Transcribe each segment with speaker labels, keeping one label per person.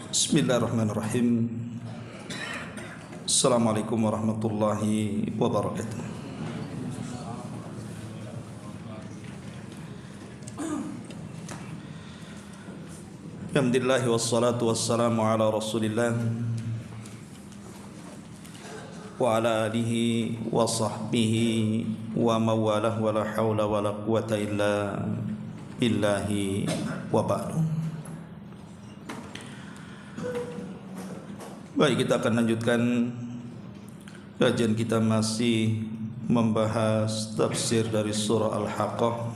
Speaker 1: Bismillahirrahmanirrahim. Assalamualaikum warahmatullahi wabarakatuh. Alhamdulillah wassalatu wassalamu ala Rasulillah wa ala alihi wa sahbihi wa mawalah wa la hawla wa la quwata illa billahi wa ba'du. Baik, kita akan lanjutkan kajian kita, masih membahas tafsir dari surah Al-Haqqah,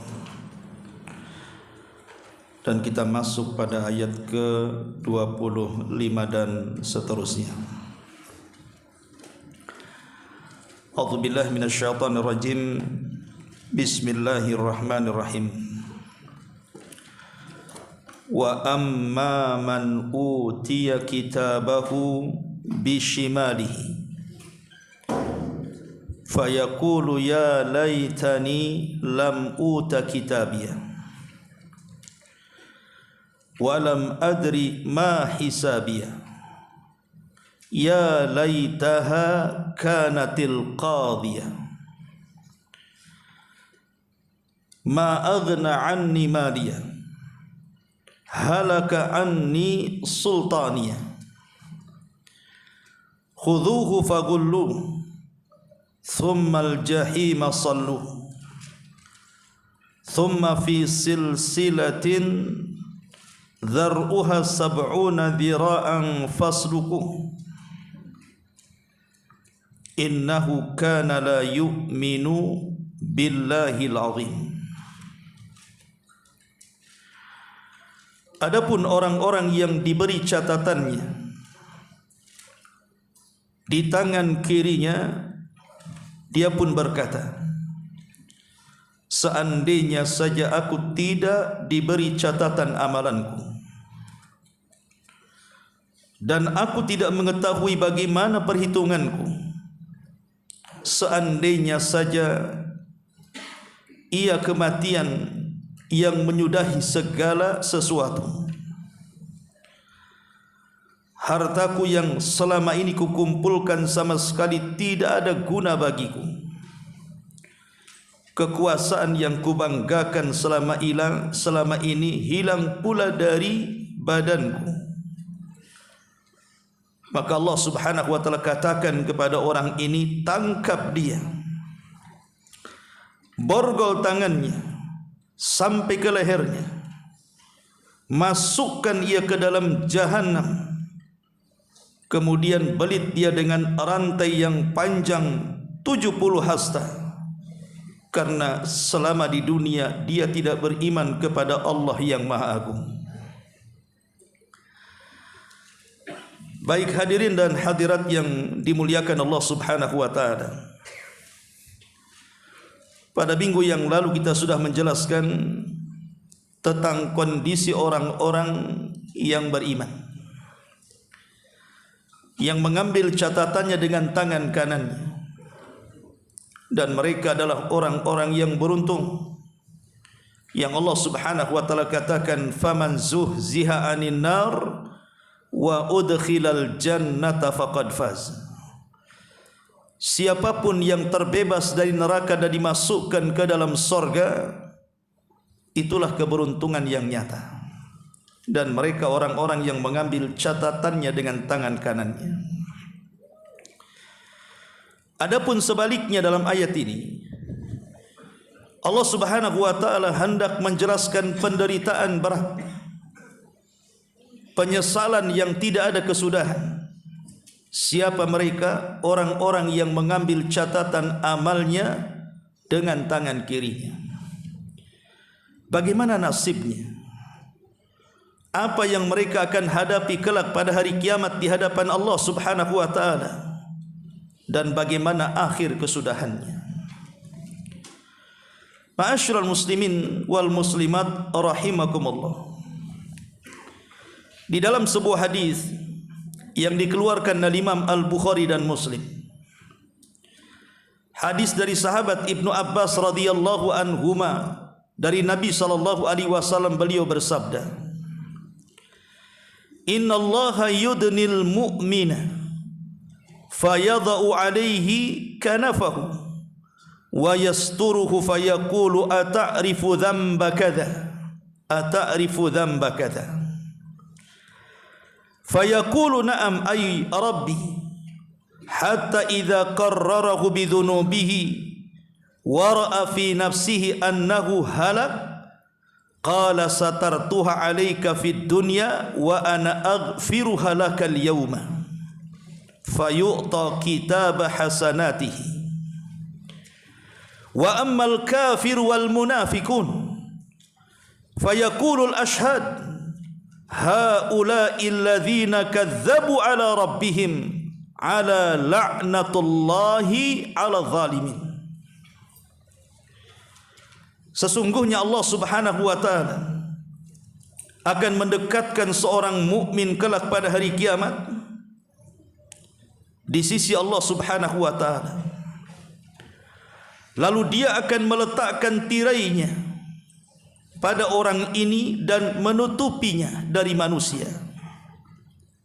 Speaker 1: dan kita masuk pada ayat ke-25 dan seterusnya. A'udzubillahi minasyaitonirrajim. Bismillahirrahmanirrahim. Wa amma man utiya kitabahu bishimalihi fayaqulu ya laitani lam uta kitabiyah wa lam adri ma hisabiyah ya laitaha kanatil qadiyah ma aghna anni maliyah halaka anni sultaniyah khudhuhu faghulluhu thumma al-jahima salluhu thumma fi silsilatin dhar'uha sab'una dhira'an fasluquhu innahu kana la yu'minu billahil azim. Adapun orang-orang yang diberi catatannya di tangan kirinya, dia pun berkata, seandainya saja aku tidak diberi catatan amalanku dan aku tidak mengetahui bagaimana perhitunganku, seandainya saja ia kematian yang menyudahi segala sesuatu, hartaku yang selama ini kukumpulkan sama sekali tidak ada guna bagiku, kekuasaan yang kubanggakan selama ini hilang pula dari badanku. Maka Allah subhanahu wa ta'ala katakan kepada orang ini, tangkap dia, borgol tangannya sampai ke lehernya, masukkan ia ke dalam jahanam, kemudian belit dia dengan rantai yang panjang 70 hasta, karena selama di dunia dia tidak beriman kepada Allah yang Maha Agung. Baik hadirin dan hadirat yang dimuliakan Allah subhanahu wa ta'ala, pada minggu yang lalu kita sudah menjelaskan tentang kondisi orang-orang yang beriman, yang mengambil catatannya dengan tangan kanannya, dan mereka adalah orang-orang yang beruntung, yang Allah subhanahu wa ta'ala katakan, faman zuhziha anin nar wa udkhilal jannata faqad faz. Siapapun yang terbebas dari neraka dan dimasukkan ke dalam sorga, itulah keberuntungan yang nyata. Dan mereka orang-orang yang mengambil catatannya dengan tangan kanannya. Adapun sebaliknya dalam ayat ini, Allah subhanahu wa ta'ala hendak menjelaskan penderitaan berat, penyesalan yang tidak ada kesudahan. Siapa mereka? Orang-orang yang mengambil catatan amalnya dengan tangan kirinya. Bagaimana nasibnya? Apa yang mereka akan hadapi kelak pada hari kiamat di hadapan Allah subhanahu wa ta'ala? Dan bagaimana akhir kesudahannya? Ma'asyiral muslimin wal muslimat rahimakumullah. Di dalam sebuah hadis yang dikeluarkan oleh Imam Al-Bukhari dan Muslim, hadis dari sahabat Ibnu Abbas radhiyallahu anhuma, dari Nabi sallallahu alaihi wasallam, beliau bersabda, innallaha yudnil mu'mina fayadha'u alaihi kanafahu wa yasturuhu fayaqulu ata'rifu dhanba kadha ata'rifu dhanba kadha fayaqulu na'am ay rabbi hatta idza qarrarahu bidhunubihi wa ra'a fi nafsihi annahu halak qala satartuha alayka fid dunya wa ana aghfiruha lakal yawma fayu'ta kitaba hasanatihi wa ammal kafir wal munafiqun fayaqulul ashhad haula'i alladhina kadzabu ala rabbihim ala la'natullahi ala zalimin. Sesungguhnya Allah Subhanahu wa taala akan mendekatkan seorang mukmin kelak pada hari kiamat di sisi Allah Subhanahu wa taala. Lalu dia akan meletakkan tirainya pada orang ini dan menutupinya dari manusia.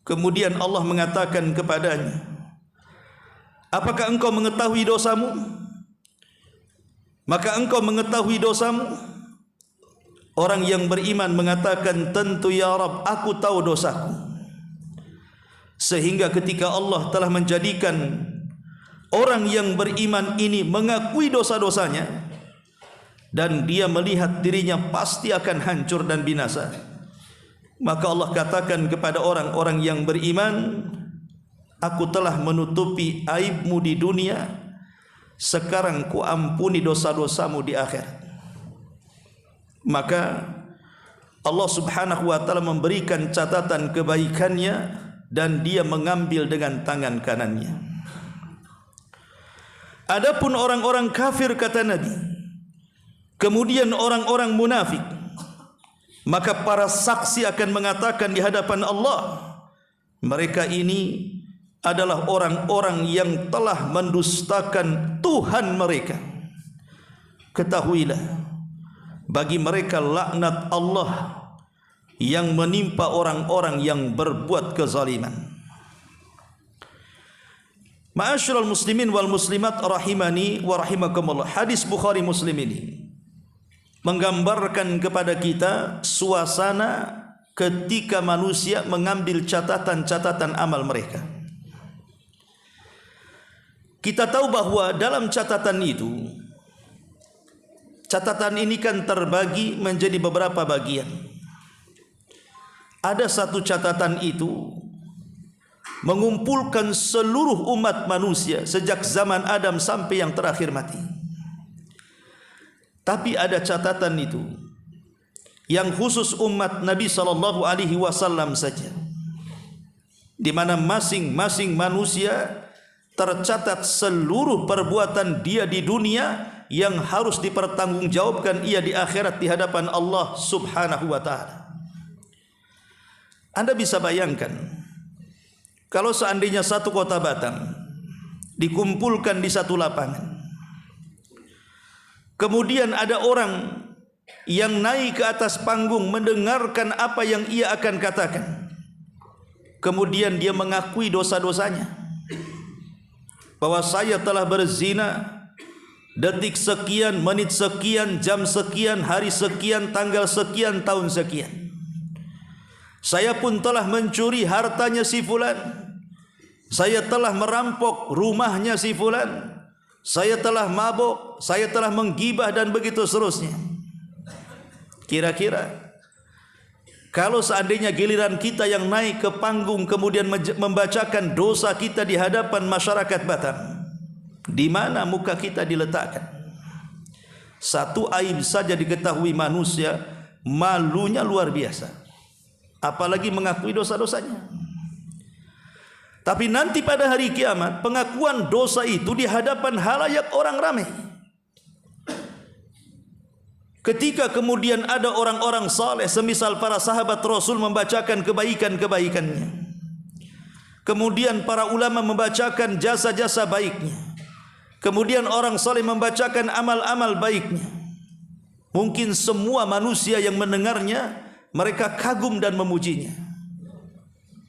Speaker 1: Kemudian Allah mengatakan kepadanya, apakah engkau mengetahui dosamu? Maka engkau mengetahui dosamu? Orang yang beriman mengatakan, tentu ya Rabb, aku tahu dosaku. Sehingga ketika Allah telah menjadikan orang yang beriman ini mengakui dosa-dosanya dan dia melihat dirinya pasti akan hancur dan binasa, maka Allah katakan kepada orang-orang yang beriman, aku telah menutupi aibmu di dunia, sekarang ku ampuni dosa-dosamu di akhirat. Maka Allah Subhanahu wa taala memberikan catatan kebaikannya dan dia mengambil dengan tangan kanannya. Adapun orang-orang kafir, kata Nabi, kemudian orang-orang munafik, maka para saksi akan mengatakan di hadapan Allah, mereka ini adalah orang-orang yang telah mendustakan Tuhan mereka. Ketahuilah, bagi mereka laknat Allah yang menimpa orang-orang yang berbuat kezaliman. Ma'asyiral muslimin wal muslimat rahimani wa rahimakumullah. Hadis Bukhari Muslim ini menggambarkan kepada kita suasana ketika manusia mengambil catatan-catatan amal mereka. Kita tahu bahwa dalam catatan itu, catatan ini kan terbagi menjadi beberapa bagian. Ada satu catatan itu mengumpulkan seluruh umat manusia sejak zaman Adam sampai yang terakhir mati. Tapi ada catatan itu yang khusus umat Nabi SAW saja, di mana masing-masing manusia tercatat seluruh perbuatan dia di dunia yang harus dipertanggungjawabkan ia di akhirat di hadapan Allah Subhanahu wa taala. Anda bisa bayangkan kalau seandainya satu kota Batam dikumpulkan di satu lapangan, kemudian ada orang yang naik ke atas panggung mendengarkan apa yang ia akan katakan, kemudian dia mengakui dosa-dosanya, bahwa saya telah berzina detik sekian, menit sekian, jam sekian, hari sekian, tanggal sekian, tahun sekian. Saya pun telah mencuri hartanya si fulan. Saya telah merampok rumahnya si fulan. Saya telah mabuk, saya telah menggibah dan begitu seterusnya. Kira-kira kalau seandainya giliran kita yang naik ke panggung kemudian membacakan dosa kita di hadapan masyarakat Batam, di mana muka kita diletakkan? Satu aib saja diketahui manusia, malunya luar biasa, apalagi mengakui dosa-dosanya. Tapi nanti pada hari kiamat, pengakuan dosa itu di hadapan halayak orang ramai. Ketika kemudian ada orang-orang saleh semisal para sahabat Rasul membacakan kebaikan-kebaikannya, kemudian para ulama membacakan jasa-jasa baiknya, kemudian orang saleh membacakan amal-amal baiknya, mungkin semua manusia yang mendengarnya mereka kagum dan memujinya.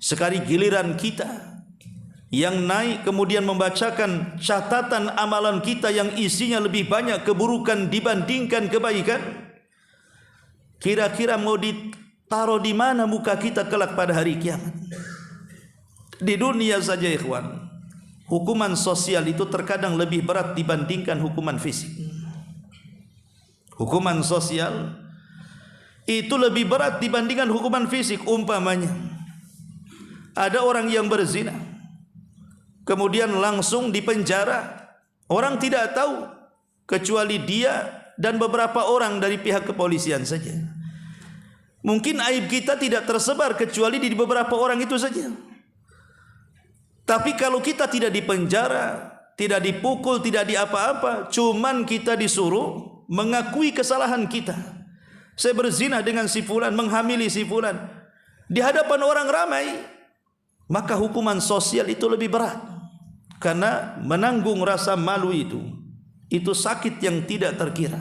Speaker 1: Sekali giliran kita yang naik kemudian membacakan catatan amalan kita yang isinya lebih banyak keburukan dibandingkan kebaikan, kira-kira mau ditaruh di mana muka kita kelak pada hari kiamat? Di dunia saja ikhwan, hukuman sosial itu terkadang lebih berat dibandingkan hukuman fisik. Hukuman sosial itu lebih berat dibandingkan hukuman fisik. Umpamanya ada orang yang berzina, kemudian langsung dipenjara. Orang tidak tahu kecuali dia dan beberapa orang dari pihak kepolisian saja. Mungkin aib kita tidak tersebar kecuali di beberapa orang itu saja. Tapi kalau kita tidak dipenjara, tidak dipukul, tidak diapa-apa, cuman kita disuruh mengakui kesalahan kita. Saya berzina dengan si fulan, menghamili si fulan di hadapan orang ramai, maka hukuman sosial itu lebih berat. Karena menanggung rasa malu itu sakit yang tidak terkira.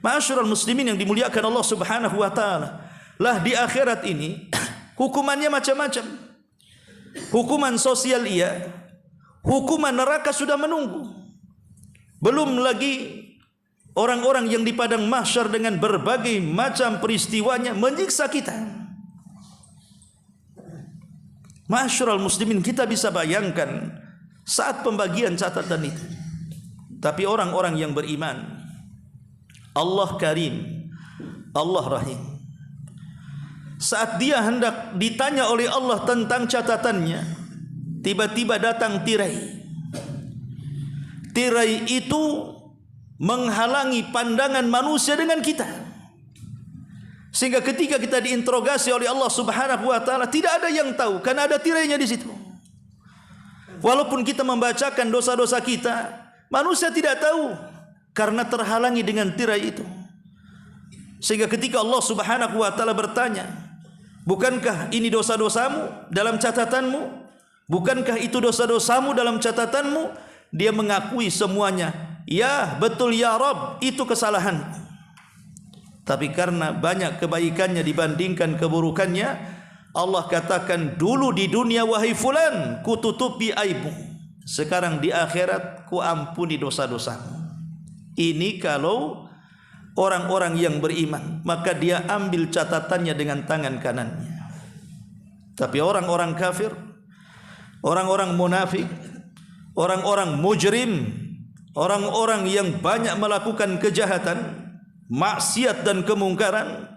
Speaker 1: Ma'asyiral muslimin yang dimuliakan Allah Subhanahu wa taala, lah di akhirat ini hukumannya macam-macam. Hukuman sosial iya, hukuman neraka sudah menunggu. Belum lagi orang-orang yang di padang mahsyar dengan berbagai macam peristiwanya menyiksa kita. Ma'asyiral muslimin, kita bisa bayangkan saat pembagian catatan itu. Tapi orang-orang yang beriman, Allah Karim, Allah Rahim, saat dia hendak ditanya oleh Allah tentang catatannya, tiba-tiba datang tirai. Tirai itu menghalangi pandangan manusia dengan kita, sehingga ketika kita diinterogasi oleh Allah Subhanahu wa taala tidak ada yang tahu karena ada tirainya di situ. Walaupun kita membacakan dosa-dosa kita, manusia tidak tahu karena terhalangi dengan tirai itu. Sehingga ketika Allah Subhanahu wa taala bertanya, bukankah ini dosa-dosamu dalam catatanmu? Bukankah itu dosa-dosamu dalam catatanmu? Dia mengakui semuanya. Ya, betul ya Rabb, itu kesalahanku. Tapi karena banyak kebaikannya dibandingkan keburukannya, Allah katakan, dulu di dunia wahai fulan, ku tutupi aibmu. Sekarang di akhirat ku ampuni dosa-dosamu. Ini kalau orang-orang yang beriman, maka dia ambil catatannya dengan tangan kanannya. Tapi orang-orang kafir, orang-orang munafik, orang-orang mujrim, orang-orang yang banyak melakukan kejahatan, maksiat dan kemungkaran,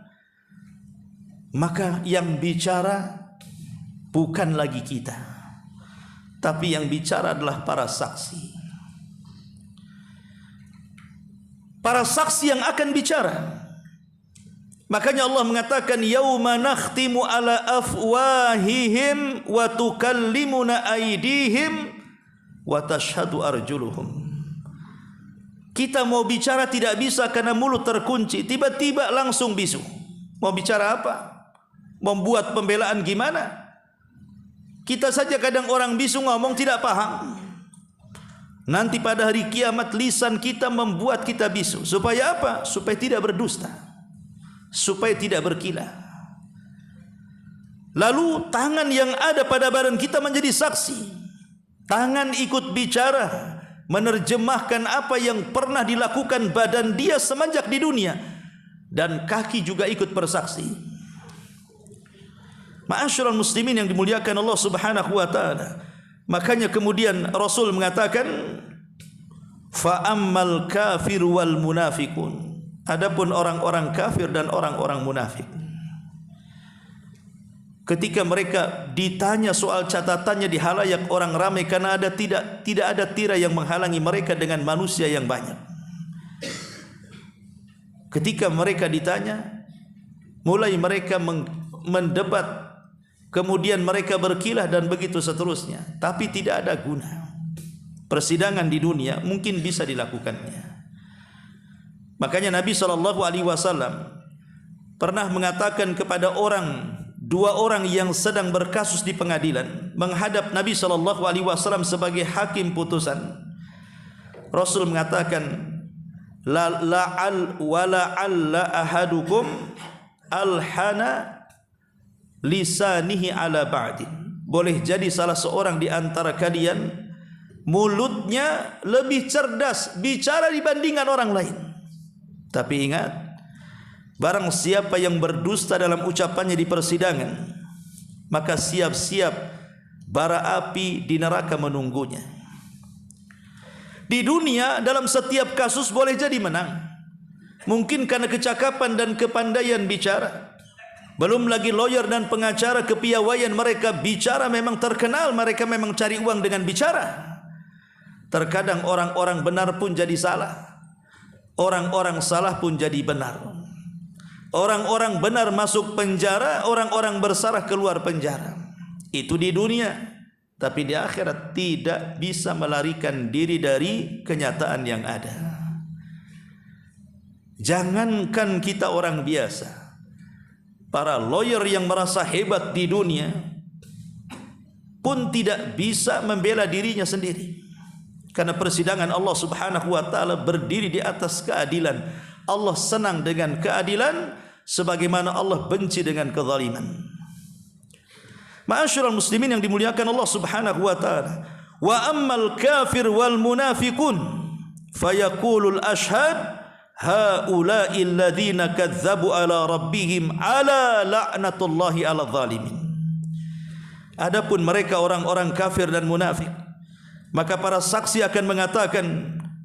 Speaker 1: maka yang bicara bukan lagi kita, tapi yang bicara adalah para saksi. Para saksi yang akan bicara. Makanya Allah mengatakan, yauma nakhtimu ala afwahihim wa tukallimuna aydihim wa tashhadu arjuluhum. Kita mau bicara tidak bisa karena mulut terkunci, tiba-tiba langsung bisu. Mau bicara apa? Membuat pembelaan gimana? Kita saja kadang orang bisu ngomong tidak paham. Nanti pada hari kiamat lisan kita membuat kita bisu. Supaya apa? Supaya tidak berdusta, supaya tidak berkilah. Lalu tangan yang ada pada badan kita menjadi saksi. Tangan ikut bicara, menerjemahkan apa yang pernah dilakukan badan dia semenjak di dunia. Dan kaki juga ikut bersaksi. Ma'asyiral muslimin yang dimuliakan Allah Subhanahu wa taala. Makanya kemudian Rasul mengatakan, fa ammal kafir wal munafiqun. Adapun orang-orang kafir dan orang-orang munafik, ketika mereka ditanya soal catatannya di halayak orang ramai, karena tidak ada tirai yang menghalangi mereka dengan manusia yang banyak. Ketika mereka ditanya, mulai mereka mendebat, kemudian mereka berkilah dan begitu seterusnya, tapi tidak ada guna. Persidangan di dunia mungkin bisa dilakukannya. Makanya Nabi SAW pernah mengatakan kepada dua orang yang sedang berkasus di pengadilan, menghadap Nabi SAW sebagai hakim putusan. Rasul mengatakan, la'alla ahadukum alhana lisanihi ala ba'din. Boleh jadi salah seorang di antara kalian mulutnya lebih cerdas bicara dibandingkan orang lain. Tapi ingat, barang siapa yang berdusta dalam ucapannya di persidangan, maka siap-siap bara api di neraka menunggunya. Di dunia dalam setiap kasus boleh jadi menang, mungkin karena kecakapan dan kepandaian bicara. Belum lagi lawyer dan pengacara, kepiawaian mereka bicara memang terkenal, mereka memang cari uang dengan bicara. Terkadang orang-orang benar pun jadi salah, orang-orang salah pun jadi benar. Orang-orang benar masuk penjara, orang-orang bersalah keluar penjara. Itu di dunia, tapi di akhirat tidak bisa melarikan diri dari kenyataan yang ada. Jangankan kita orang biasa, para lawyer yang merasa hebat di dunia pun tidak bisa membela dirinya sendiri. Karena persidangan Allah Subhanahu wa taala berdiri di atas keadilan. Allah senang dengan keadilan sebagaimana Allah benci dengan kezaliman. Ma'asyiral muslimin yang dimuliakan Allah Subhanahu wa taala. Wa ammal kafir wal munafiqun fayaqulul ashhad haula'i alladhina kadzdzabu ala rabbihim ala la'natullahi ala zalimin. Adapun mereka orang-orang kafir dan munafik, maka para saksi akan mengatakan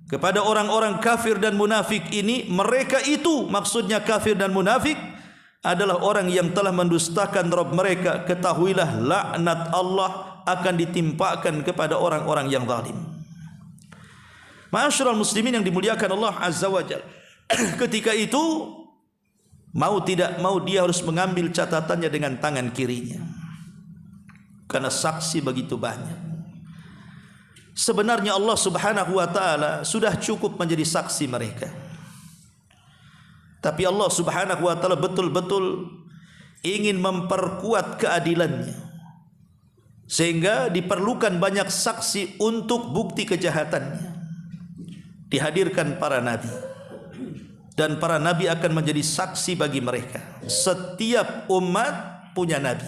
Speaker 1: kepada orang-orang kafir dan munafik ini, mereka itu maksudnya kafir dan munafik adalah orang yang telah mendustakan Rabb mereka. Ketahuilah laknat Allah akan ditimpakan kepada orang-orang yang zalim. Ma'asyiral muslimin yang dimuliakan Allah Azza wa Jalla. Ketika itu mau tidak mau dia harus mengambil catatannya dengan tangan kirinya, karena saksi begitu banyak. Sebenarnya Allah Subhanahu wa taala sudah cukup menjadi saksi mereka, tapi Allah Subhanahu wa taala betul-betul ingin memperkuat keadilannya, sehingga diperlukan banyak saksi untuk bukti kejahatannya. Dihadirkan para nabi, dan para nabi akan menjadi saksi bagi mereka. Setiap umat punya nabi,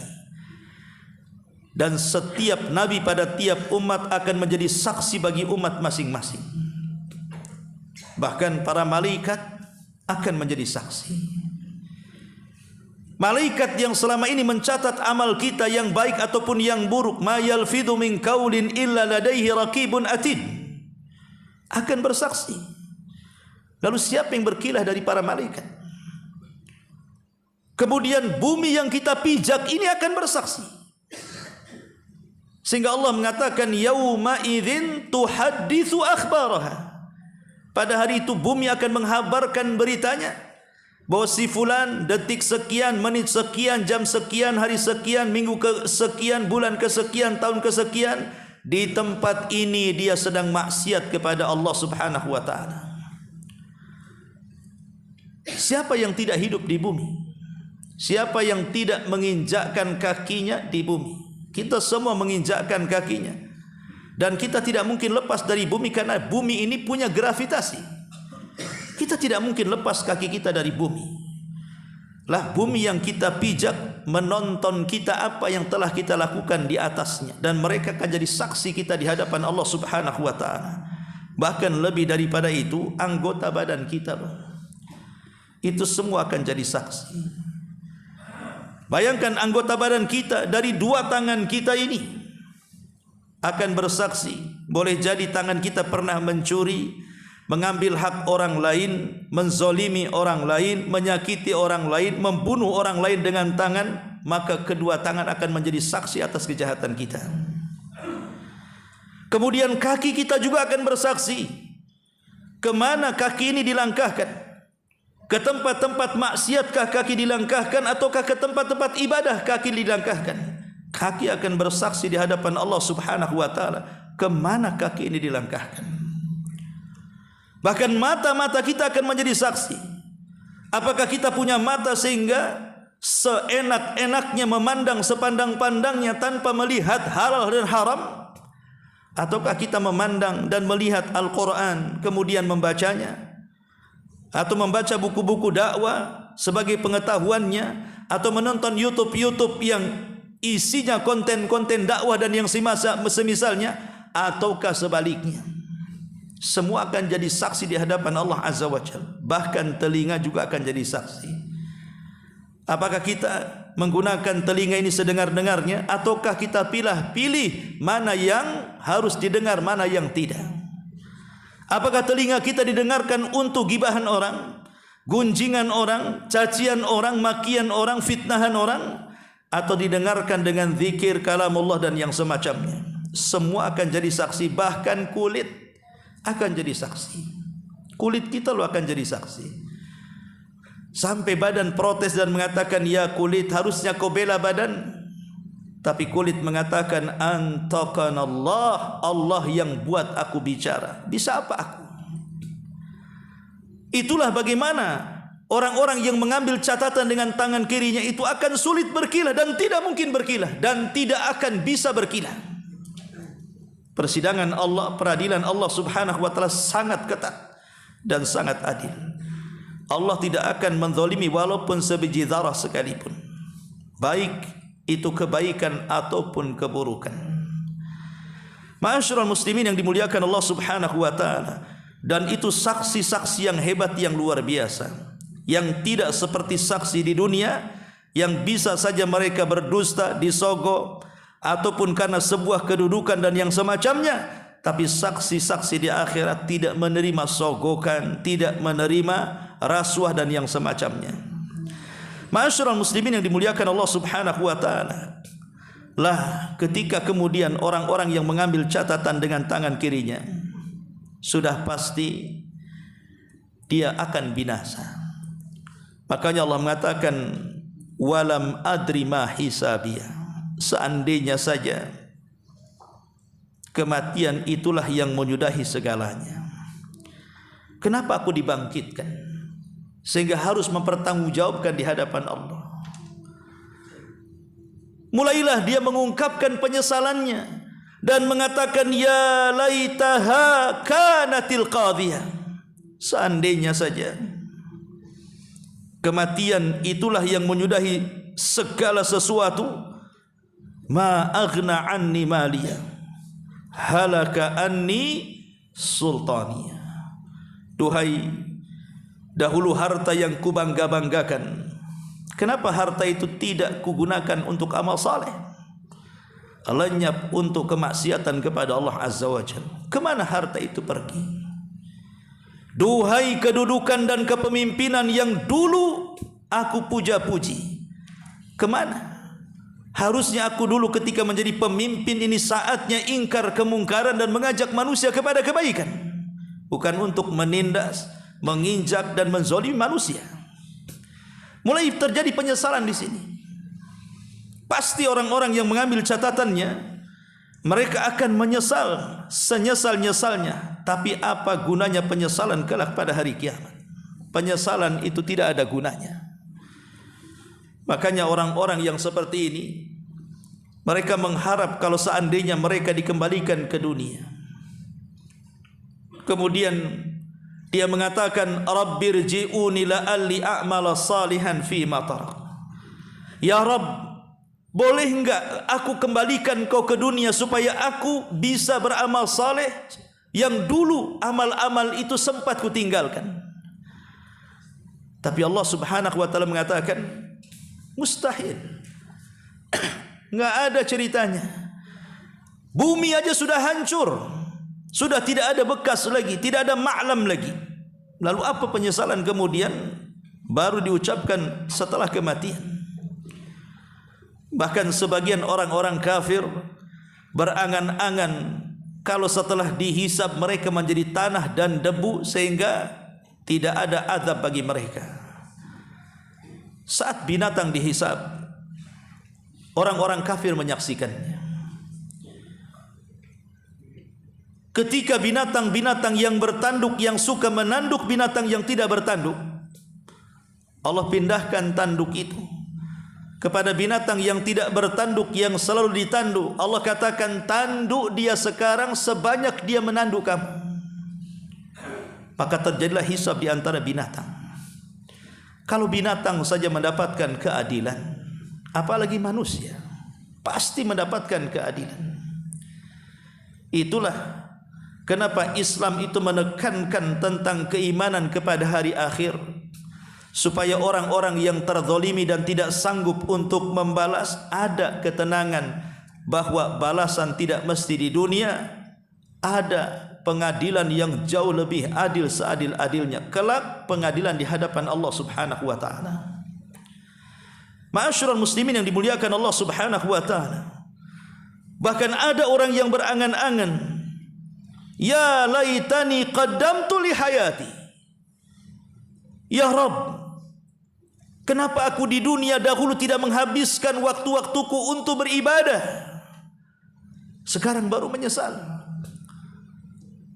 Speaker 1: dan setiap nabi pada tiap umat akan menjadi saksi bagi umat masing-masing. Bahkan para malaikat akan menjadi saksi. Malaikat yang selama ini mencatat amal kita yang baik ataupun yang buruk, ma yalfidhu min qaulin illa ladaihi raqibun atid, akan bersaksi. Lalu siapa yang berkilah dari para malaikat? Kemudian bumi yang kita pijak ini akan bersaksi. Sehingga Allah mengatakan yauma idzin tuhadditsu akhbaraha. Pada hari itu bumi akan menghabarkan beritanya bahwa si fulan detik sekian, menit sekian, jam sekian, hari sekian, minggu kesekian, bulan kesekian, tahun kesekian, di tempat ini dia sedang maksiat kepada Allah Subhanahu wa taala. Siapa yang tidak hidup di bumi? Siapa yang tidak menginjakkan kakinya di bumi? Kita semua menginjakkan kakinya, dan kita tidak mungkin lepas dari bumi karena bumi ini punya gravitasi. Kita tidak mungkin lepas kaki kita dari bumi. Lah bumi yang kita pijak menonton kita apa yang telah kita lakukan di atasnya, dan mereka akan jadi saksi kita di hadapan Allah Subhanahu wa taala. Bahkan lebih daripada itu, anggota badan kita, itu semua akan jadi saksi. Bayangkan anggota badan kita, dari dua tangan kita ini akan bersaksi. Boleh jadi tangan kita pernah mencuri, mengambil hak orang lain, menzolimi orang lain, menyakiti orang lain, membunuh orang lain dengan tangan, maka kedua tangan akan menjadi saksi atas kejahatan kita. Kemudian kaki kita juga akan bersaksi. Kemana kaki ini dilangkahkan? Ke tempat-tempat maksiatkah kaki dilangkahkan, ataukah ke tempat-tempat ibadah kaki dilangkahkan? Kaki akan bersaksi di hadapan Allah Subhanahu wa taala kemana kaki ini dilangkahkan. Bahkan mata-mata kita akan menjadi saksi. Apakah kita punya mata sehingga seenak-enaknya memandang sepandang-pandangnya tanpa melihat halal dan haram? Ataukah kita memandang dan melihat Al-Quran kemudian membacanya, atau membaca buku-buku dakwah sebagai pengetahuannya, atau menonton YouTube yang isinya konten-konten dakwah dan yang semisalnya, ataukah sebaliknya. Semua akan jadi saksi di hadapan Allah Azza wa Jalla. Bahkan telinga juga akan jadi saksi. Apakah kita menggunakan telinga ini sedengar-dengarnya, ataukah kita pilih mana yang harus didengar, mana yang tidak? Apakah telinga kita didengarkan untuk gibahan orang, gunjingan orang, cacian orang, makian orang, fitnahan orang, atau didengarkan dengan zikir, kalamullah dan yang semacamnya? Semua akan jadi saksi. Bahkan kulit akan jadi saksi. Kulit kita lo akan jadi saksi. Sampai badan protes dan mengatakan, ya kulit, harusnya kau bela badan. Tapi kulit mengatakan, antaqanallah, Allah yang buat aku bicara. Bisa apa aku? Itulah bagaimana orang-orang yang mengambil catatan dengan tangan kirinya itu akan sulit berkilah dan tidak mungkin berkilah dan tidak akan bisa berkilah. Persidangan Allah, peradilan Allah Subhanahu wa taala sangat ketat dan sangat adil. Allah tidak akan menzalimi walaupun sebiji zarah sekalipun, baik itu kebaikan ataupun keburukan. Ma'asyiral muslimin yang dimuliakan Allah Subhanahu wa taala, dan itu saksi-saksi yang hebat, yang luar biasa, yang tidak seperti saksi di dunia yang bisa saja mereka berdusta, disogok, ataupun karena sebuah kedudukan dan yang semacamnya. Tapi saksi-saksi di akhirat tidak menerima sogokan, tidak menerima rasuah dan yang semacamnya. Ma'asyiral muslimin yang dimuliakan Allah Subhanahu wa taala, lah ketika kemudian orang-orang yang mengambil catatan dengan tangan kirinya, sudah pasti dia akan binasa. Makanya Allah mengatakan, walam adri ma hisabiyah. Seandainya saja kematian itulah yang menyudahi segalanya, kenapa aku dibangkitkan sehingga harus mempertanggungjawabkan di hadapan Allah? Mulailah dia mengungkapkan penyesalannya dan mengatakan, ya laitaha kanatil qadhiyah. Seandainya saja kematian itulah yang menyudahi segala sesuatu, ma aghna anni maliyah, halaka anni sultaniyah. Duhai, dahulu harta yang kubangga-banggakan, kenapa harta itu tidak kugunakan untuk amal saleh? Lenyap untuk kemaksiatan kepada Allah Azza wa Jalla. Kemana harta itu pergi? Duhai kedudukan dan kepemimpinan yang dulu aku puja-puji, kemana? Harusnya aku dulu ketika menjadi pemimpin ini saatnya ingkar kemungkaran dan mengajak manusia kepada kebaikan, bukan untuk menindas, menginjak dan menzalimi manusia. Mulai terjadi penyesalan di sini. Pasti orang-orang yang mengambil catatannya, mereka akan menyesal senyesal-nyesalnya. Tapi apa gunanya penyesalan kelak pada hari kiamat? Penyesalan itu tidak ada gunanya. Makanya orang-orang yang seperti ini, mereka mengharap kalau seandainya mereka dikembalikan ke dunia, kemudian dia mengatakan, Rabbirji'uni la'alli a'mala salihan fi ma tarak. Ya Rabb, boleh enggak aku kembalikan kau ke dunia supaya aku bisa beramal saleh yang dulu amal-amal itu sempat kutinggalkan. Tapi Allah Subhanahu wa taala mengatakan, mustahil. Enggak ada ceritanya. Bumi aja sudah hancur, sudah tidak ada bekas lagi, tidak ada ma'lam lagi. Lalu apa penyesalan kemudian baru diucapkan setelah kematian? Bahkan sebagian orang-orang kafir berangan-angan kalau setelah dihisab mereka menjadi tanah dan debu sehingga tidak ada azab bagi mereka. Saat binatang dihisab, orang-orang kafir menyaksikannya. Ketika binatang-binatang yang bertanduk, yang suka menanduk binatang yang tidak bertanduk, Allah pindahkan tanduk itu kepada binatang yang tidak bertanduk, yang selalu ditanduk. Allah katakan, tanduk dia sekarang sebanyak dia menanduk kamu. Maka terjadilah hisab di antara binatang. Kalau binatang saja mendapatkan keadilan, apalagi manusia, pasti mendapatkan keadilan. Itulah kenapa Islam itu menekankan tentang keimanan kepada hari akhir, supaya orang-orang yang terzalimi dan tidak sanggup untuk membalas ada ketenangan bahwa balasan tidak mesti di dunia, ada pengadilan yang jauh lebih adil seadil-adilnya kelak, pengadilan di hadapan Allah Subhanahu wa taala. Ma'asyiral muslimin yang dimuliakan Allah Subhanahu wa taala, bahkan ada orang yang berangan-angan, ya laitani qaddamtu li hayati, ya Rabb, kenapa aku di dunia dahulu tidak menghabiskan waktu-waktuku untuk beribadah, sekarang baru menyesal.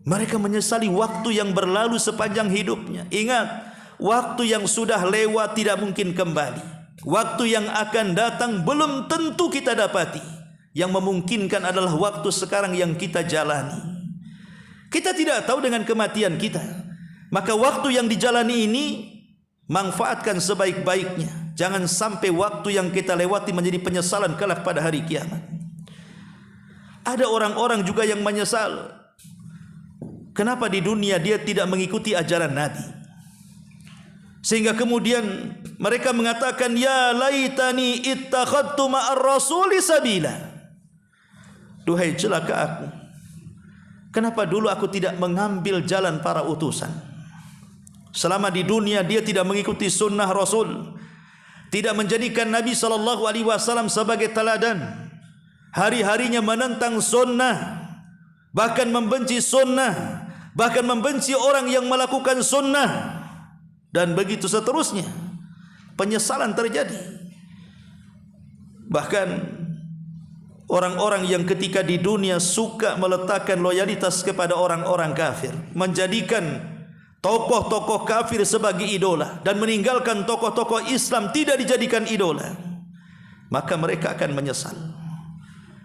Speaker 1: Mereka menyesali waktu yang berlalu sepanjang hidupnya. Ingat, waktu yang sudah lewat tidak mungkin kembali. Waktu yang akan datang belum tentu kita dapati. Yang memungkinkan adalah waktu sekarang yang kita jalani. Kita tidak tahu dengan kematian kita. Maka waktu yang dijalani ini manfaatkan sebaik-baiknya. Jangan sampai waktu yang kita lewati menjadi penyesalan kelak pada hari kiamat. Ada orang-orang juga yang menyesal, kenapa di dunia dia tidak mengikuti ajaran Nabi, sehingga kemudian mereka mengatakan, ya laitani ittakhadtu ma'ar rasuli sabila, duhai celaka aku, kenapa dulu aku tidak mengambil jalan para utusan. Selama di dunia dia tidak mengikuti sunnah Rasul, tidak menjadikan Nabi SAW sebagai teladan, hari-harinya menentang sunnah, bahkan membenci sunnah, bahkan membenci orang yang melakukan sunnah, dan begitu seterusnya. Penyesalan terjadi. Bahkan orang-orang yang ketika di dunia suka meletakkan loyalitas kepada orang-orang kafir, menjadikan tokoh-tokoh kafir sebagai idola, dan meninggalkan tokoh-tokoh Islam tidak dijadikan idola, maka mereka akan menyesal.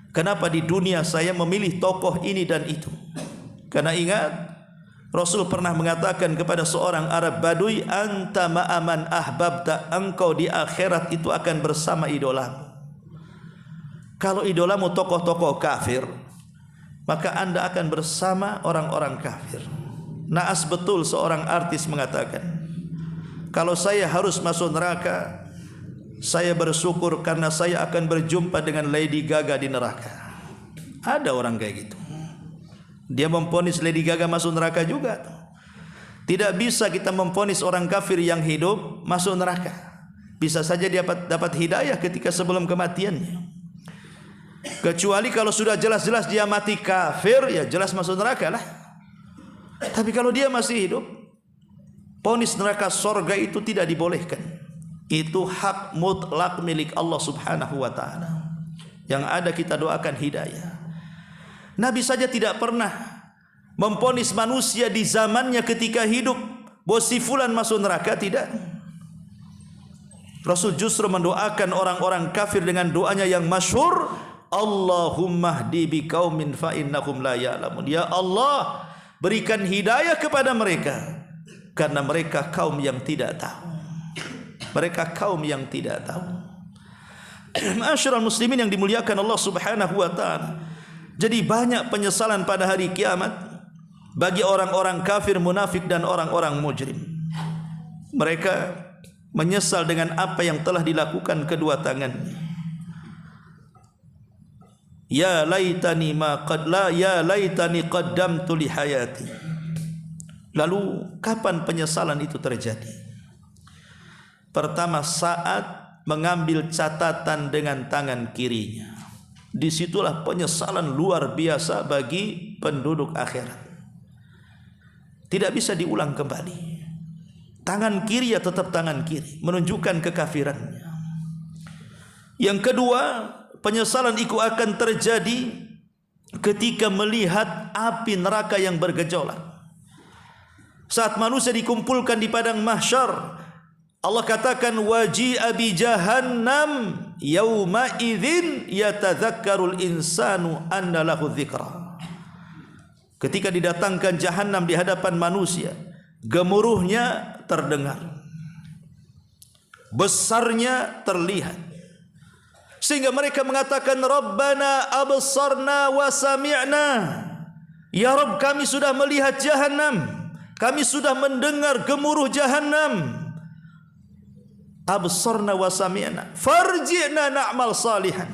Speaker 1: Kenapa di dunia saya memilih tokoh ini dan itu? Karena ingat, Rasul pernah mengatakan kepada seorang Arab Badui, anta ma'aman ahbabta, engkau di akhirat itu akan bersama idolamu. Kalau idolamu tokoh-tokoh kafir, maka anda akan bersama orang-orang kafir. Naas betul seorang artis mengatakan, kalau saya harus masuk neraka, saya bersyukur karena saya akan berjumpa dengan Lady Gaga di neraka. Ada orang kayak gitu. Dia memvonis Lady Gaga masuk neraka juga. Tidak bisa kita memvonis orang kafir yang hidup masuk neraka. Bisa saja dia dapat hidayah ketika sebelum kematiannya. Kecuali kalau sudah jelas-jelas dia mati kafir, ya jelas masuk neraka lah. Tapi kalau dia masih hidup, vonis neraka sorga itu tidak dibolehkan. Itu hak mutlak milik Allah Subhanahu wa ta'ala. Yang ada kita doakan hidayah. Nabi saja tidak pernah memvonis manusia di zamannya ketika hidup bahwa si fulan masuk neraka, tidak. Rasul justru mendoakan orang-orang kafir dengan doanya yang masyhur, Allahumma hdi biqaumin fa innahum la ya'lamun. Ya Allah, berikan hidayah kepada mereka karena mereka kaum yang tidak tahu. Mereka kaum yang tidak tahu. Ma'asyiral muslimin yang dimuliakan Allah Subhanahu wa taala. Jadi banyak penyesalan pada hari kiamat bagi orang-orang kafir, munafik dan orang-orang mujrim. Mereka menyesal dengan apa yang telah dilakukan kedua tangannya. Ya laitani qaddamtu li hayati. Lalu kapan penyesalan itu terjadi? Pertama, saat mengambil catatan dengan tangan kirinya. Disitulah penyesalan luar biasa bagi penduduk akhirat. Tidak bisa diulang kembali. Tangan kiri ya tetap tangan kiri, menunjukkan kekafirannya. Yang kedua, penyesalan itu akan terjadi ketika melihat api neraka yang bergejolak. Saat manusia dikumpulkan di padang mahsyar, Allah katakan waji'a bi jahannam yauma idzin yatadzakkarul insanu anna lahu dzikra. Ketika didatangkan jahanam di hadapan manusia, gemuruhnya terdengar. besarnya terlihat, sehingga mereka mengatakan Rabbana absarna wa sami'na, ya Rabb, kami sudah melihat jahanam, kami sudah mendengar gemuruh jahanam. Absarna wa sami'na farji'na na'mal salihan.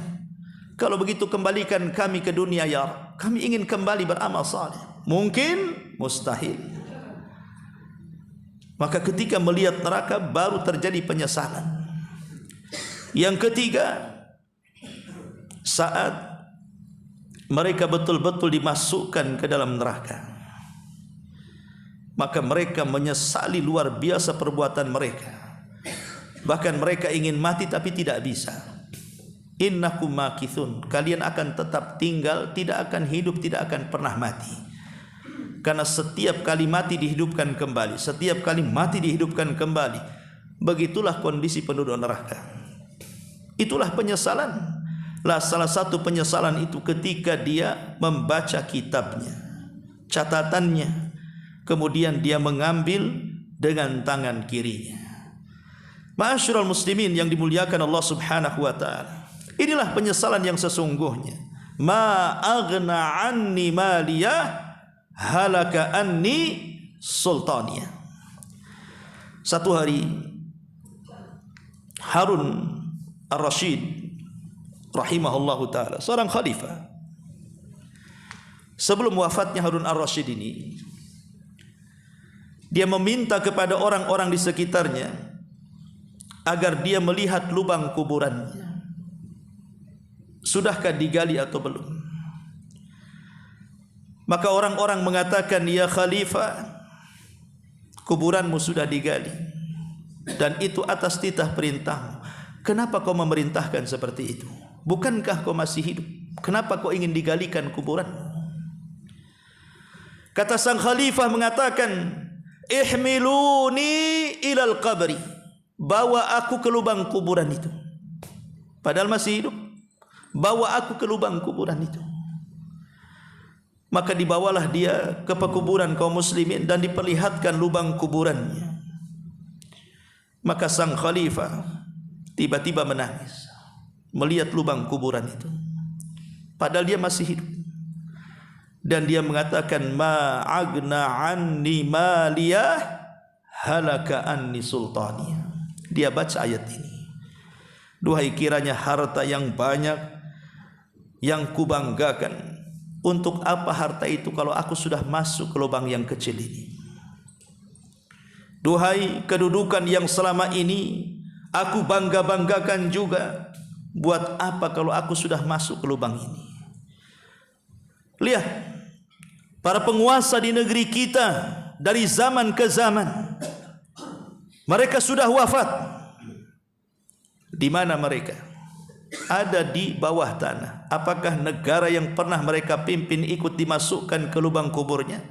Speaker 1: Kalau begitu kembalikan kami ke dunia ya Rabb, kami ingin kembali beramal saleh. Mungkin? Mustahil. Maka ketika melihat neraka baru terjadi penyesalan. Yang ketiga, saat mereka betul-betul dimasukkan ke dalam neraka, maka mereka menyesali luar biasa perbuatan mereka. Bahkan mereka ingin mati tapi tidak bisa. Innakum makithun, kalian akan tetap tinggal, tidak akan hidup, tidak akan pernah mati. Karena setiap kali mati dihidupkan kembali, setiap kali mati dihidupkan kembali. Begitulah kondisi penduduk neraka. Itulah penyesalan. Lah salah satu penyesalan itu ketika dia membaca kitabnya, catatannya, kemudian dia mengambil dengan tangan kirinya. Ma'asyiral muslimin yang dimuliakan Allah Subhanahu wa taala. Inilah penyesalan yang sesungguhnya. Ma aghna anni maliyah halaka anni sultaniyah. Satu hari Harun Ar-Rasyid rahimahullahu taala, seorang khalifah, sebelum wafatnya Harun Ar-Rasyid ini, dia meminta kepada orang-orang di sekitarnya agar dia melihat lubang kuburannya. Sudahkah digali atau belum? Maka orang-orang mengatakan, ya khalifah, kuburanmu sudah digali, dan itu atas titah perintahmu. Kenapa kau memerintahkan seperti itu? Bukankah kau masih hidup? Kenapa kau ingin digalikan kuburanmu? Kata sang khalifah mengatakan, ihmiluni ilal qabri, bawa aku ke lubang kuburan itu. Padahal masih hidup, bawa aku ke lubang kuburan itu. Maka dibawalah dia ke pekuburan kaum muslimin dan diperlihatkan lubang kuburannya. Maka sang khalifah tiba-tiba menangis melihat lubang kuburan itu, padahal dia masih hidup. Dan dia mengatakan, ma agna anni maliyah halaka anni sultaniyah. Dia baca ayat ini, duhai kiranya harta yang banyak yang kubanggakan, untuk apa harta itu kalau aku sudah masuk ke lubang yang kecil ini? Duhai kedudukan yang selama ini aku bangga-banggakan juga, buat apa kalau aku sudah masuk ke lubang ini? Lihat, para penguasa di negeri kita dari zaman ke zaman, mereka sudah wafat. Di mana mereka? Ada di bawah tanah. Apakah negara yang pernah mereka pimpin ikut dimasukkan ke lubang kuburnya?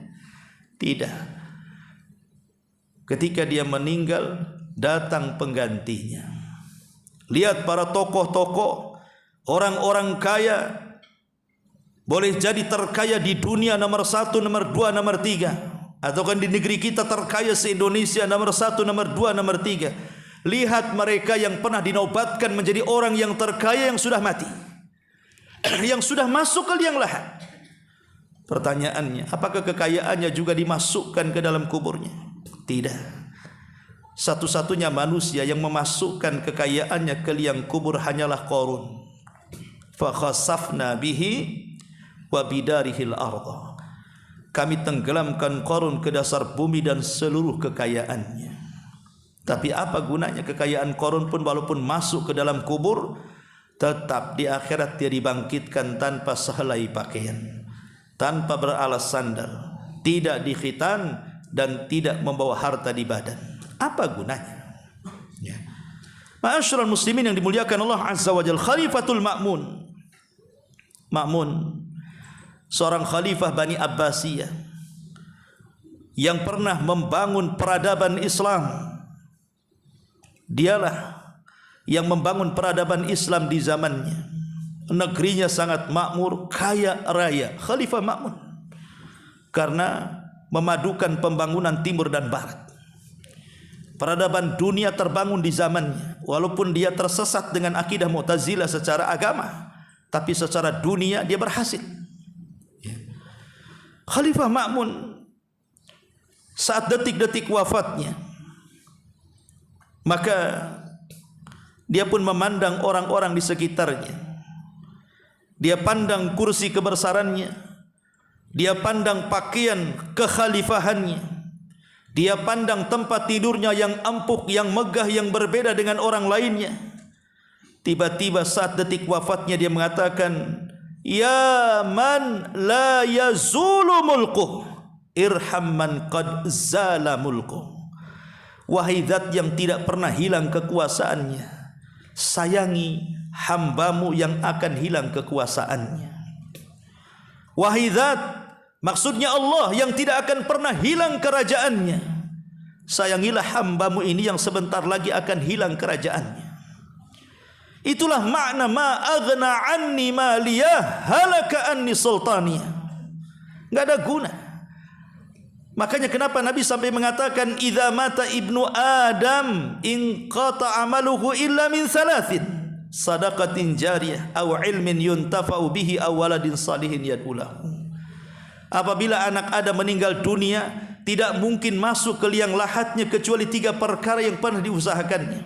Speaker 1: Tidak. Ketika dia meninggal, datang penggantinya. Lihat para tokoh-tokoh, orang-orang kaya, boleh jadi terkaya di dunia nomor 1, nomor 2, nomor 3, atau kan di negeri kita terkaya se-Indonesia nomor 1, nomor 2, nomor 3. Lihat mereka yang pernah dinobatkan menjadi orang yang terkaya yang sudah mati, yang sudah masuk ke liang lahat. Pertanyaannya, apakah kekayaannya juga dimasukkan ke dalam kuburnya? Tidak. Satu-satunya manusia yang memasukkan kekayaannya ke liang kubur hanyalah Qarun. Fa khasafna bihi wa bidarihil ardh. Kami tenggelamkan Qarun ke dasar bumi dan seluruh kekayaannya. Tapi apa gunanya kekayaan Qarun pun walaupun masuk ke dalam kubur, tetap di akhirat dia dibangkitkan tanpa sehelai pakaian, tanpa beralas sandal, tidak dikhitan dan tidak membawa harta di badan. Apa gunanya? Ya. Ma'asyiral muslimin yang dimuliakan Allah Azza wa Jalla, Khalifatul Ma'mun. Ma'mun, seorang khalifah Bani Abbasiyah yang pernah membangun peradaban Islam. Dialah yang membangun peradaban Islam di zamannya. Negerinya sangat makmur, kaya raya. Khalifah Ma'mun, karena memadukan pembangunan timur dan barat. Peradaban dunia terbangun di zamannya. Walaupun dia tersesat dengan akidah Mu'tazilah secara agama, tapi secara dunia dia berhasil. Khalifah Ma'mun saat detik-detik wafatnya, maka dia pun memandang orang-orang di sekitarnya. Dia pandang kursi kebesarannya, dia pandang pakaian kekhalifahannya, dia pandang tempat tidurnya yang empuk, yang megah, yang berbeda dengan orang lainnya. Tiba-tiba saat detik wafatnya dia mengatakan, "Ya man la yazulu mulkuh, irham man qad zala mulkuh." Wahai zat yang tidak pernah hilang kekuasaannya, sayangi hambamu yang akan hilang kekuasaannya. Wahai zat, maksudnya Allah yang tidak akan pernah hilang kerajaannya, sayangilah hambamu ini yang sebentar lagi akan hilang kerajaannya. Itulah makna ma aghna anni maliyah halaka anni sultaniyah. Enggak ada guna. Makanya kenapa Nabi sampai mengatakan idza mata ibnu Adam in qata amaluhu illa min thalathin, sadaqatin jariyah aw ilmin yuntafa'u bihi aw waladin salihin yad'ulahu. Apabila anak Adam meninggal dunia, tidak mungkin masuk ke liang lahatnya kecuali 3 perkara yang pernah diusahakannya.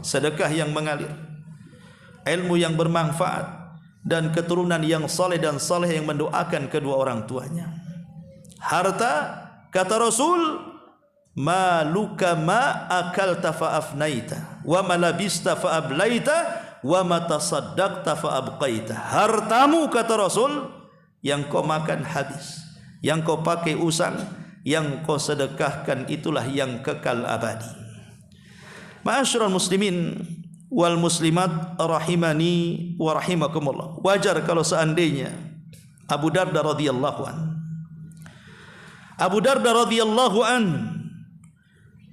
Speaker 1: Sedekah yang mengalir, ilmu yang bermanfaat, dan keturunan yang saleh dan saleh yang mendoakan kedua orang tuanya. Harta, kata Rasul, maluka ma akalta fa afnaita wa ma labista fa ablaita wa ma tasaddaqta fa abqaita. Hartamu, kata Rasul, yang kau makan habis, yang kau pakai usang, yang kau sedekahkan itulah yang kekal abadi. Ma'asyiral muslimin wal muslimat rahimani wa rahimakumullah. Wajar kalau seandainya Abu Darda radhiyallahu an,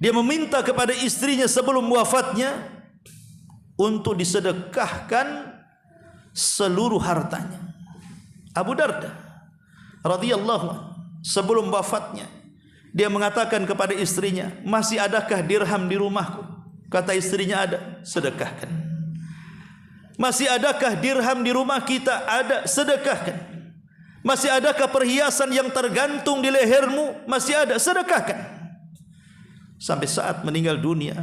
Speaker 1: dia meminta kepada istrinya sebelum wafatnya untuk disedekahkan seluruh hartanya. Abu Darda radhiyallahu an sebelum wafatnya dia mengatakan kepada istrinya, "Masih adakah dirham di rumahku?" Kata istrinya, "Ada." "Sedekahkan." "Masih adakah dirham di rumah kita?" "Ada." "Sedekahkan." "Masih adakah perhiasan yang tergantung di lehermu?" "Masih ada." "Sedekahkan." Sampai saat meninggal dunia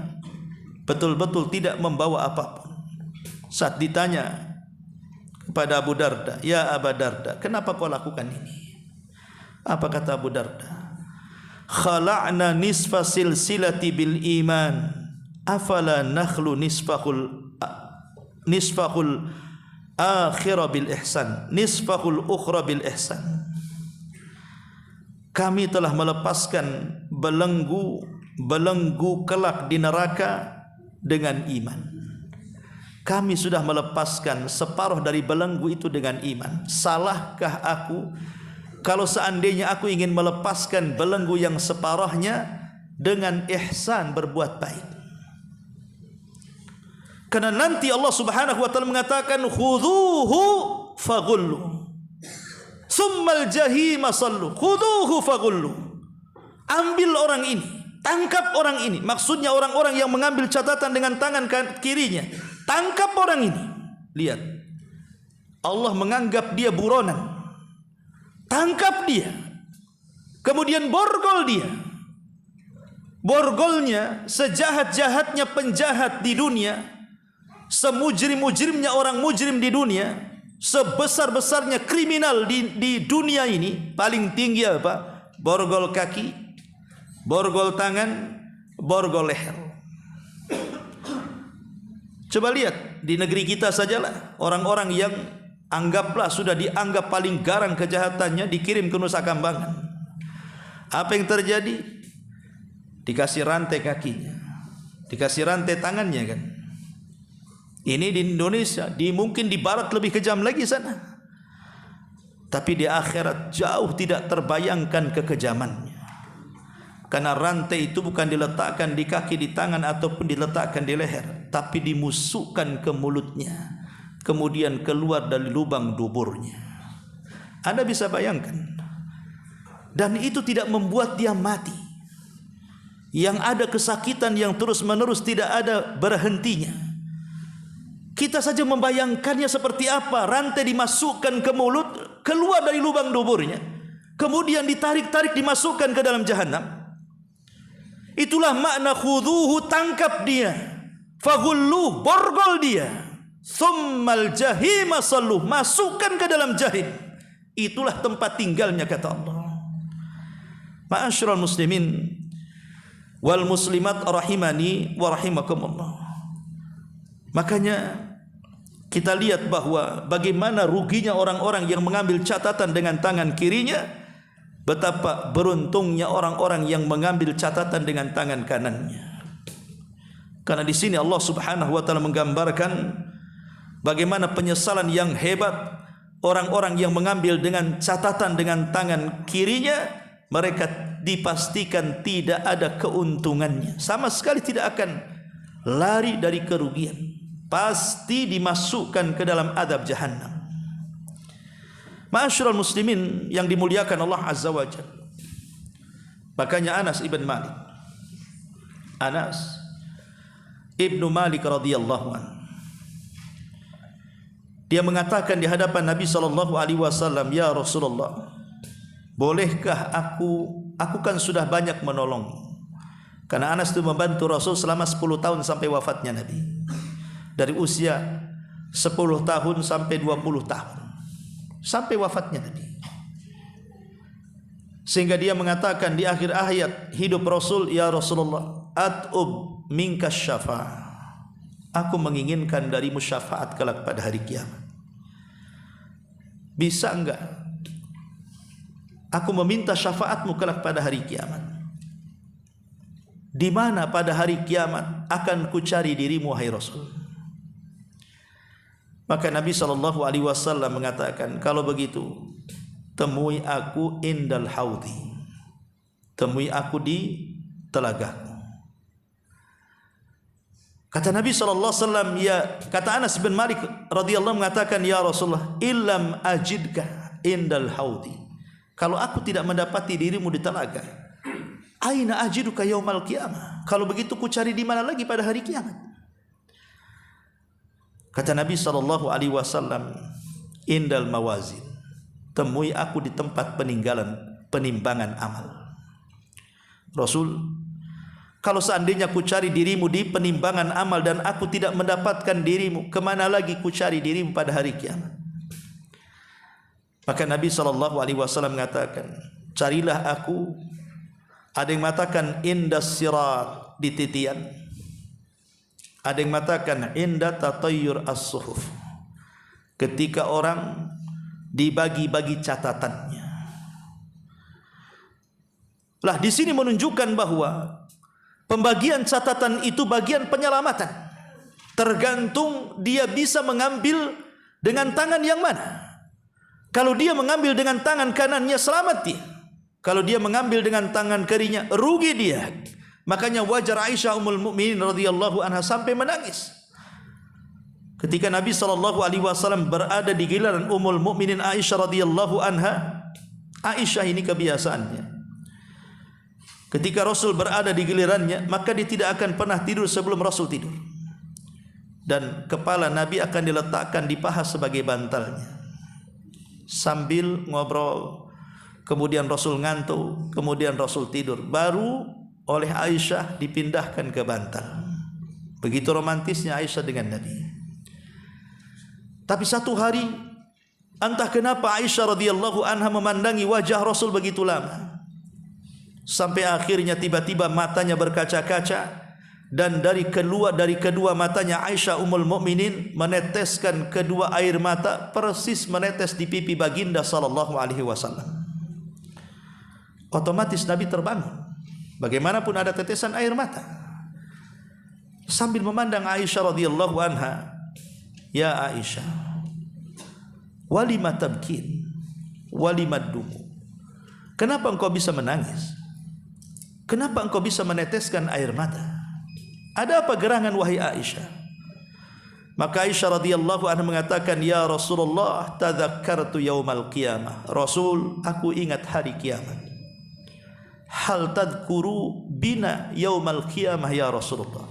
Speaker 1: betul-betul tidak membawa apapun. Saat ditanya kepada Abu Darda, "Ya Abu Darda, kenapa kau lakukan ini?" Apa kata Abu Darda? "Khala'na nisfa silsilati bil iman, afala nakhlu nisfahul akhirah bil ihsan, nisfahul ukhra bil ihsan." Kami telah melepaskan belenggu kelak di neraka dengan iman. Kami sudah melepaskan separuh dari belenggu itu dengan iman. Salahkah aku kalau seandainya aku ingin melepaskan belenggu yang separuhnya dengan ihsan, berbuat baik? Karena nanti Allah Subhanahu wa taala mengatakan, "Khudhuhu faghullu, summal jahima sallu." Khudhuhu faghullu. Ambil orang ini, tangkap orang ini. Maksudnya orang-orang yang mengambil catatan dengan tangan kirinya. Tangkap orang ini. Lihat, Allah menganggap dia buronan. Tangkap dia, kemudian borgol dia. Borgolnya sejahat-jahatnya penjahat di dunia, semujrim-mujrimnya orang mujrim di dunia, sebesar-besarnya kriminal di dunia ini, paling tinggi apa? Borgol kaki, borgol tangan, borgol leher. Coba lihat di negeri kita sajalah, orang-orang yang anggaplah sudah dianggap paling garang kejahatannya dikirim ke Nusa Kambangan. Apa yang terjadi? Dikasih rantai kakinya, dikasih rantai tangannya kan. Ini di Indonesia, mungkin di barat lebih kejam lagi sana. Tapi di akhirat jauh tidak terbayangkan kekejamannya. Karena rantai itu bukan diletakkan di kaki, di tangan, ataupun diletakkan di leher, tapi dimusukkan ke mulutnya, kemudian keluar dari lubang duburnya. Anda bisa bayangkan. Dan itu tidak membuat dia mati. yang ada kesakitan yang terus-menerus tidak ada berhentinya. Kita saja membayangkannya seperti apa, rantai dimasukkan ke mulut, keluar dari lubang duburnya, kemudian ditarik-tarik dimasukkan ke dalam jahanam. Itulah makna khudhuhu, tangkap dia, faghulluh, borgol dia, tsummal jahima salluh, masukkan ke dalam jahim. Itulah tempat tinggalnya, kata Allah. Ma'asyiral muslimin wal muslimat rahimani wa rahimakumullah. Makanya kita lihat bahwa bagaimana ruginya orang-orang yang mengambil catatan dengan tangan kirinya, betapa beruntungnya orang-orang yang mengambil catatan dengan tangan kanannya. Karena di sini Allah Subhanahu wa taala menggambarkan bagaimana penyesalan yang hebat orang-orang yang mengambil dengan catatan dengan tangan kirinya. Mereka dipastikan tidak ada keuntungannya, sama sekali tidak akan lari dari kerugian, pasti dimasukkan ke dalam adab jahannam. Ma'asyiral muslimin yang dimuliakan Allah Azza wa Jalla. Makanya Anas ibnu Malik radhiyallahu anhu, dia mengatakan di hadapan Nabi sallallahu alaihi wasallam, "Ya Rasulullah, bolehkah aku kan sudah banyak menolong." Karena Anas itu membantu Rasul selama 10 tahun sampai wafatnya Nabi. Dari usia 10 tahun sampai 20 tahun. Sampai wafatnya Nabi. Sehingga dia mengatakan di akhir ayat hidup Rasul, "Ya Rasulullah, at'ub minka syafa'ah." Aku menginginkan darimu syafaat kelak pada hari kiamat. Bisa enggak aku meminta syafaatmu kelak pada hari kiamat? Di mana pada hari kiamat akan kucari dirimu, hai Rasul? Maka Nabi SAW mengatakan, kalau begitu temui aku indal haudi, temui aku di telagaku. Kata Nabi SAW, ya, kata Anas bin Malik radhiyallahu mengatakan, ya Rasulullah, illam ajidka indal haudi, kalau aku tidak mendapati dirimu di telaga, aina ajiduka yaumal qiyamah, kalau begitu ku cari di mana lagi pada hari kiamat? Kata Nabi SAW, indal mawazin, temui aku di tempat penimbangan amal. Rasul, kalau seandainya ku cari dirimu di penimbangan amal dan aku tidak mendapatkan dirimu, kemana lagi ku cari dirimu pada hari kiamat? Maka Nabi SAW mengatakan, carilah aku. Ada yang mengatakan indas sirat, di titian. Ada yang mengatakan inda tatayyur as-suhuf, ketika orang dibagi-bagi catatannya. Lah di sini menunjukkan bahwa pembagian catatan itu bagian penyelamatan. Tergantung dia bisa mengambil dengan tangan yang mana. Kalau dia mengambil dengan tangan kanannya, selamat dia. Kalau dia mengambil dengan tangan kirinya, rugi dia. Makanya wajar Aisyah ummul mukminin radhiyallahu anha sampai menangis ketika Nabi SAW berada di giliran ummul mukminin Aisyah radhiyallahu anha. Aisyah ini kebiasaannya, ketika Rasul berada di gilirannya, maka dia tidak akan pernah tidur sebelum Rasul tidur. Dan kepala Nabi akan diletakkan di paha sebagai bantalnya. Sambil ngobrol, kemudian Rasul ngantuk, kemudian Rasul tidur, baru oleh Aisyah dipindahkan ke bantal. Begitu romantisnya Aisyah dengan Nabi. Tapi satu hari, entah kenapa Aisyah radhiyallahu anha memandangi wajah Rasul begitu lama, sampai akhirnya tiba-tiba matanya berkaca-kaca, dan dari kedua matanya Aisyah ummul mukminin meneteskan kedua air mata persis menetes di pipi baginda sallallahu alaihi wasallam. Otomatis Nabi terbangun, bagaimanapun ada tetesan air mata, sambil memandang Aisyah radhiyallahu anha. Ya Aisyah, walima tabkin walima dumu, kenapa engkau bisa menangis? Kenapa engkau bisa meneteskan air mata? Ada apa gerangan wahai Aisyah? Maka Aisyah radhiyallahu anha mengatakan, ya Rasulullah, tadzakartu yaumal qiyamah. Rasul, aku ingat hari kiamat. Hal tadkuru bina yaumal qiyamah ya Rasulullah.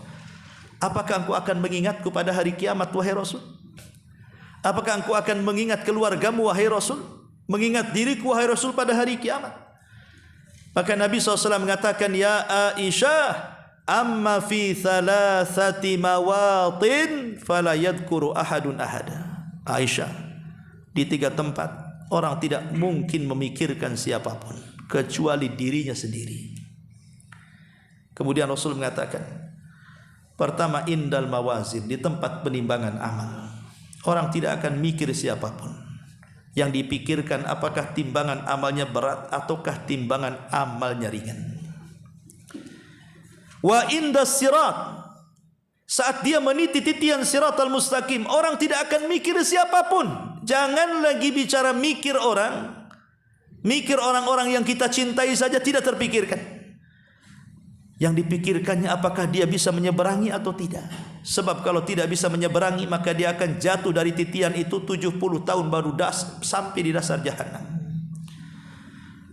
Speaker 1: Apakah engkau akan mengingatku pada hari kiamat wahai Rasul? Apakah engkau akan mengingat keluargamu wahai Rasul? Mengingat diriku wahai Rasul pada hari kiamat? Maka Nabi SAW mengatakan, ya Aisyah, amma fi thalathati mawatin fala yadhkuru ahadun ahada. Aisyah, di 3 tempat orang tidak mungkin memikirkan siapapun kecuali dirinya sendiri. Kemudian Rasul mengatakan, pertama, indal mawazin, di tempat penimbangan amal. Orang tidak akan mikir siapapun. Yang dipikirkan apakah timbangan amalnya berat ataukah timbangan amalnya ringan. Wa indas sirat, saat dia meniti titian siratal mustaqim, orang tidak akan mikir siapapun. Jangan lagi bicara mikir orang. Mikir orang-orang yang kita cintai saja tidak terpikirkan. Yang dipikirkannya apakah dia bisa menyeberangi atau tidak. Sebab kalau tidak bisa menyeberangi, maka dia akan jatuh dari titian itu 70 tahun baru sampai di dasar jahanam.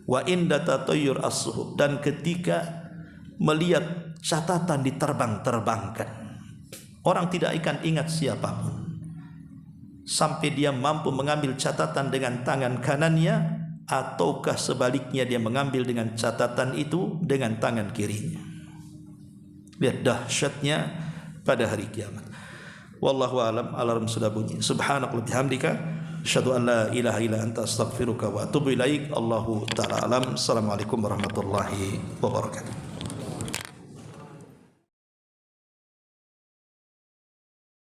Speaker 1: Wa inda tatayyur as-suhub, dan ketika melihat catatan diterbang-terbangkan, orang tidak akan ingat siapapun sampai dia mampu mengambil catatan dengan tangan kanannya, ataukah sebaliknya dia mengambil dengan catatan itu dengan tangan kirinya. Lihat dahsyatnya pada hari kiamat. Wallahu a'lam. Alarm sudah bunyi. Subhanakallahumma bihamdika asyhadu an la ilaha illa anta astaghfiruka wa atubu ilaik. Allahu ta'ala alam. Assalamualaikum warahmatullahi wabarakatuh.